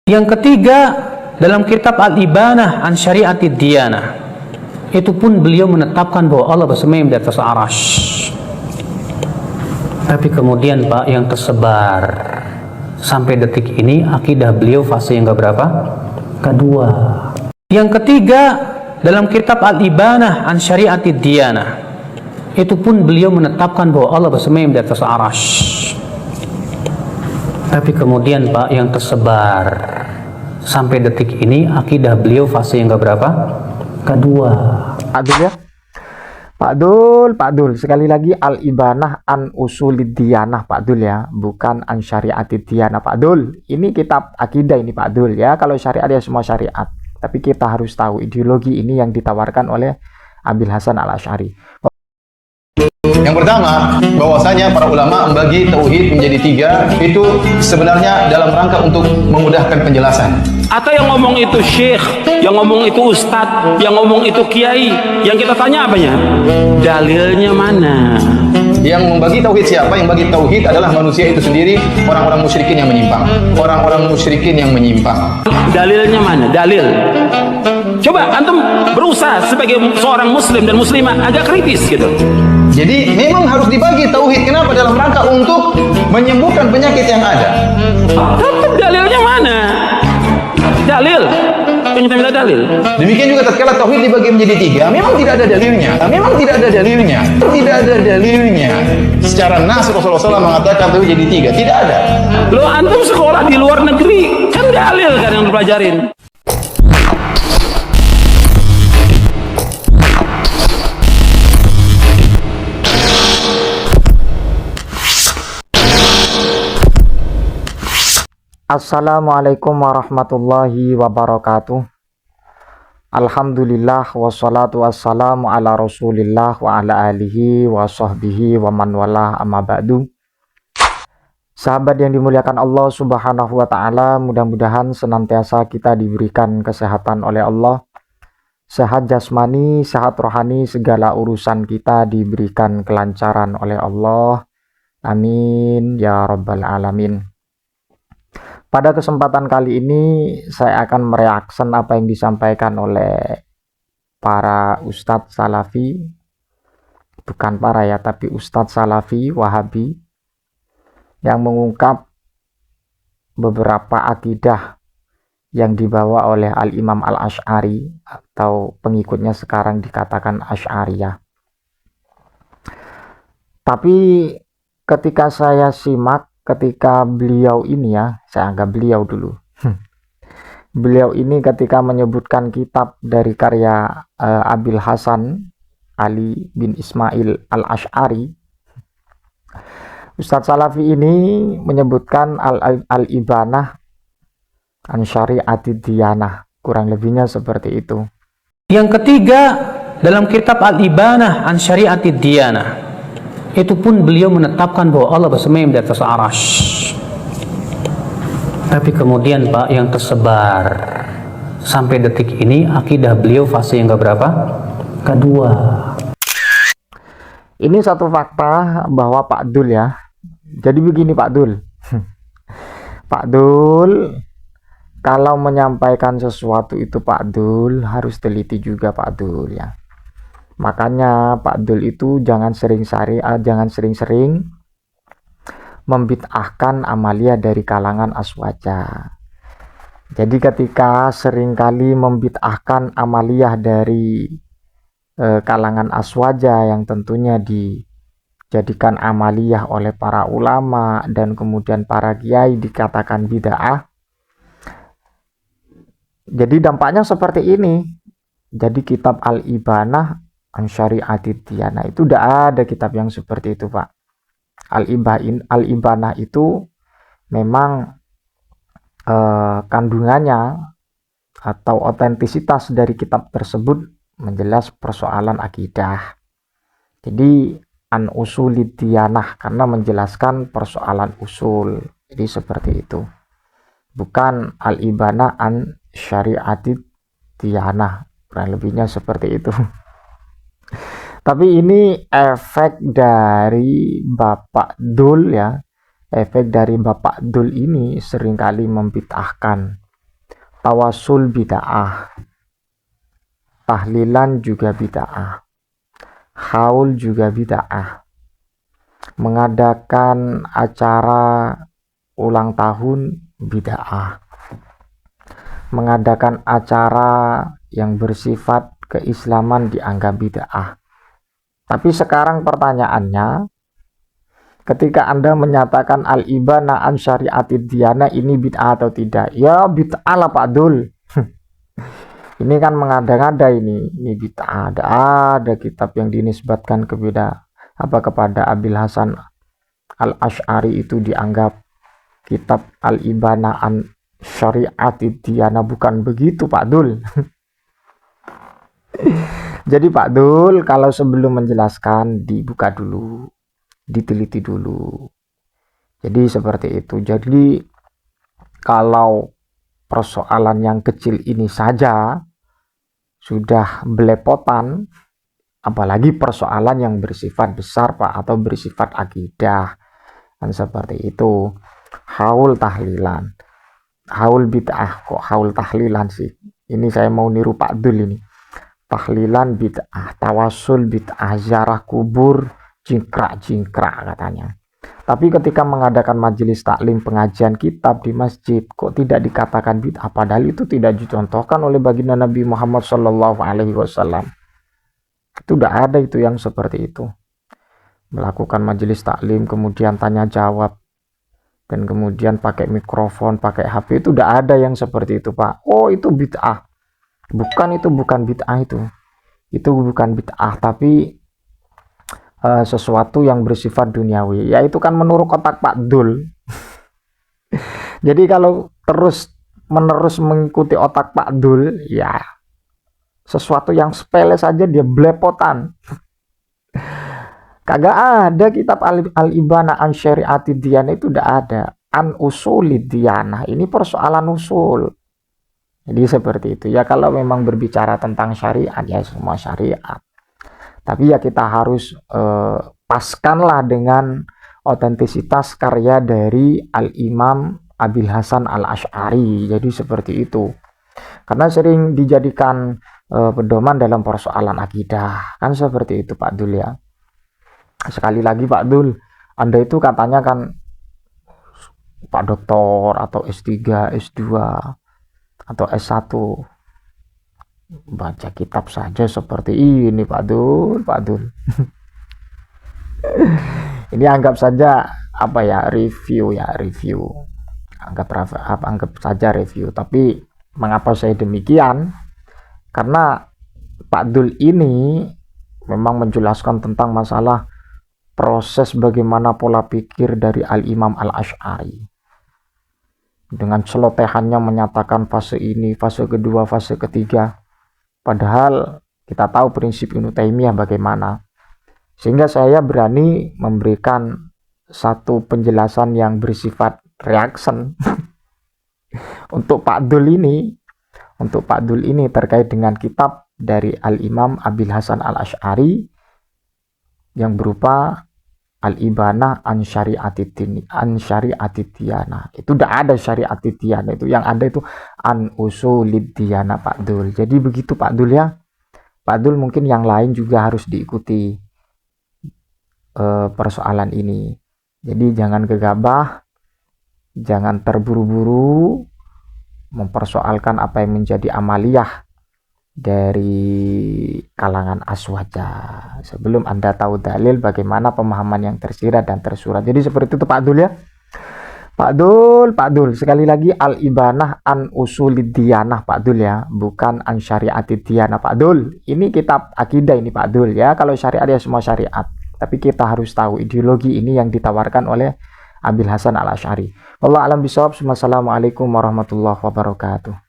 Yang ketiga, dalam kitab Al-Ibanah an Syariatid Diyanah, itu pun beliau menetapkan bahwa Allah bersemayam di atas arasy. Tapi kemudian Pak, yang tersebar sampai detik ini akidah beliau fase yang keberapa? Kedua. Yang ketiga, dalam kitab Al-Ibanah an Syariatid Diyanah, itu pun beliau menetapkan bahwa Allah bersemayam di atas arasy. Tapi kemudian Pak, yang tersebar sampai detik ini akidah beliau fase yang keberapa? Kedua. Pak Dul ya, Pak Dul sekali lagi Al-Ibanah an Usulid Diyanah Pak Dul ya, bukan an Syariatid Diyanah Pak Dul. Ini kitab akidah ini Pak Dul ya. Kalau syariat ya semua syariat, tapi kita harus tahu ideologi ini yang ditawarkan oleh Abil Hasan Al-Asy'ari. Yang pertama, bahwasanya para ulama membagi tauhid menjadi tiga, itu sebenarnya dalam rangka untuk memudahkan penjelasan. Atau yang ngomong itu syekh, yang ngomong itu ustadz, yang ngomong itu kiai, yang kita tanya apanya? Dalilnya mana? Yang membagi tauhid siapa? Yang bagi tauhid adalah manusia itu sendiri, orang-orang musyrikin yang menyimpang. Orang-orang musyrikin yang menyimpang. Dalilnya mana? Dalil. Coba antum berusaha sebagai seorang muslim dan muslimah agak kritis gitu. Jadi memang harus dibagi tauhid. Kenapa? Dalam rangka untuk menyembuhkan penyakit yang ada. Tetap dalilnya mana? Dalil. Yang kita minta dalil. Demikian juga tatkala tauhid dibagi menjadi tiga, memang tidak ada dalilnya. Memang tidak ada dalilnya. Tidak ada dalilnya. Secara nas Rasulullah SAW mengatakan tauhid jadi tiga. Tidak ada. Lo antum sekolah di luar negeri kan dalil kan yang dipelajarin. Assalamualaikum warahmatullahi wabarakatuh. Alhamdulillah wassalatu wassalamu ala rasulillah wa ala alihi wa sahbihi wa man walah amma ba'du. Sahabat yang dimuliakan Allah subhanahu wa ta'ala, mudah-mudahan senantiasa kita diberikan kesehatan oleh Allah, sehat jasmani, sehat rohani, segala urusan kita diberikan kelancaran oleh Allah. Amin ya rabbal alamin. Pada kesempatan kali ini saya akan mereaction apa yang disampaikan oleh para ustadz salafi, bukan para ya, tapi ustadz salafi wahabi yang mengungkap beberapa akidah yang dibawa oleh Al-Imam Al-Asy'ari atau pengikutnya sekarang dikatakan Asy'ariyah. Tapi ketika saya simak, ketika beliau ini ya, saya anggap beliau dulu. Beliau ini ketika menyebutkan kitab dari karya Abil Hasan Ali bin Ismail Al-Asy'ari, Ustadz Salafi ini menyebutkan Al-Ibanah an Syariatid Diyanah, kurang lebihnya seperti itu. Yang ketiga, dalam kitab Al-Ibanah an Syariatid Diyanah, itu pun beliau menetapkan bahwa Allah bersemayam di atas arasy. Tapi kemudian Pak, yang tersebar sampai detik ini akidah beliau fase yang keberapa? Kedua. Ini satu fakta bahwa Pak Dul ya. Jadi begini Pak Dul. Pak Dul, kalau menyampaikan sesuatu itu Pak Dul harus teliti juga Pak Dul ya. Makanya Pak Dul itu jangan sering-sering membid'ahkan amalia dari kalangan aswaja. Jadi ketika seringkali membid'ahkan amalia dari kalangan aswaja yang tentunya dijadikan amaliyah oleh para ulama dan kemudian para kiai dikatakan bid'ah. Jadi dampaknya seperti ini. Jadi kitab Al-Ibanah an Syariatid Diyanah itu tidak ada kitab yang seperti itu Pak. Al-Ibanah itu memang kandungannya atau otentisitas dari kitab tersebut menjelas persoalan akidah. Jadi an Usulid Diyanah karena menjelaskan persoalan usul. Jadi seperti itu. Bukan Al-Ibanah an Syariatid Diyanah, kurang lebihnya seperti itu. Tapi ini efek dari Bapak Dul ya. Efek dari Bapak Dul ini seringkali membid'ahkan tawasul bid'ah, tahlilan juga bid'ah, haul juga bid'ah, mengadakan acara ulang tahun bid'ah, mengadakan acara yang bersifat keislaman dianggap bid'ah. Tapi sekarang pertanyaannya, ketika Anda menyatakan al-ibana an syariatid diyana, ini bid'ah atau tidak? Ya bid'ah lah Pak Dul. Ini kan mengada-ngada ini bid'ah. Ada kitab yang dinisbatkan kepada Abil Hasan al-Asy'ari itu dianggap kitab al-ibana an syariatid diyana. Bukan begitu Pak Dul. Jadi Pak Dul, kalau sebelum menjelaskan dibuka dulu, diteliti dulu. Jadi seperti itu. Jadi kalau persoalan yang kecil ini saja sudah belepotan, apalagi persoalan yang bersifat besar Pak, atau bersifat akidah, kan seperti itu. Haul tahlilan, haul bid'ah, kok haul tahlilan sih? Ini saya mau niru Pak Dul ini. Tahlilan bid'ah, tawasul bid'ah, ziarah kubur jingkrak-jingkrak katanya. Tapi ketika mengadakan majelis taklim pengajian kitab di masjid, kok tidak dikatakan bid'ah, padahal itu tidak dicontohkan oleh baginda Nabi Muhammad SAW. Itu tidak ada itu yang seperti itu. Melakukan majelis taklim kemudian tanya jawab dan kemudian pakai mikrofon, pakai HP, itu tidak ada yang seperti itu Pak. Oh itu bid'ah. Bukan, itu bukan bid'ah itu bukan bid'ah, tapi sesuatu yang bersifat duniawi, yaitu kan menurut otak Pak Dul. Jadi kalau terus menerus mengikuti otak Pak Dul, ya sesuatu yang sepele saja dia belepotan. Kagak ada kitab al-ibana an syariatid diyana, itu udah ada. An usulid diyana, ini persoalan usul. Jadi seperti itu ya. Kalau memang berbicara tentang syariat, ya semua syariat. Tapi ya kita harus paskanlah dengan otentisitas karya dari Al-Imam Abil Hasan Al-Asy'ari. Jadi seperti itu. Karena sering dijadikan pedoman dalam persoalan akidah. Kan seperti itu Pak Dul ya. Sekali lagi Pak Dul, Anda itu katanya kan Pak Doktor atau S3, S2 atau S1, baca kitab saja seperti ini Pak Dul. Ini anggap saja apa ya, review. Anggap saja review. Tapi mengapa saya demikian? Karena Pak Dul ini memang menjelaskan tentang masalah proses bagaimana pola pikir dari Al-Imam Al-Asy'ari. Dengan celotehannya menyatakan fase ini, fase kedua, fase ketiga. Padahal kita tahu prinsip Ibnu Taimiyah bagaimana. Sehingga saya berani memberikan satu penjelasan yang bersifat reaction untuk Pak Dul ini terkait dengan kitab dari Al-Imam Abil Hasan Al-Asy'ari yang berupa Al-Ibana an syariatid diyana. Itu tidak ada syariatid diyana, itu yang ada itu an usulid diyana Pak Dul. Jadi begitu Pak Dul ya. Pak Dul mungkin yang lain juga harus diikuti persoalan ini. Jadi jangan gegabah, jangan terburu-buru mempersoalkan apa yang menjadi amaliyah dari kalangan aswaja sebelum Anda tahu dalil bagaimana pemahaman yang tersirat dan tersurat. Jadi seperti itu Pak Dul ya. Pak Dul sekali lagi, al-ibanah an usulid diyanah Pak Dul ya, bukan an syariatid diyanah Pak Dul. Ini kitab akidah ini Pak Dul ya. Kalau syariat ya semua syariat, tapi kita harus tahu ideologi ini yang ditawarkan oleh Abil Hasan Al-Asy'ari. Wallahu a'lam bishawab. Wassalamualaikum warahmatullahi wabarakatuh.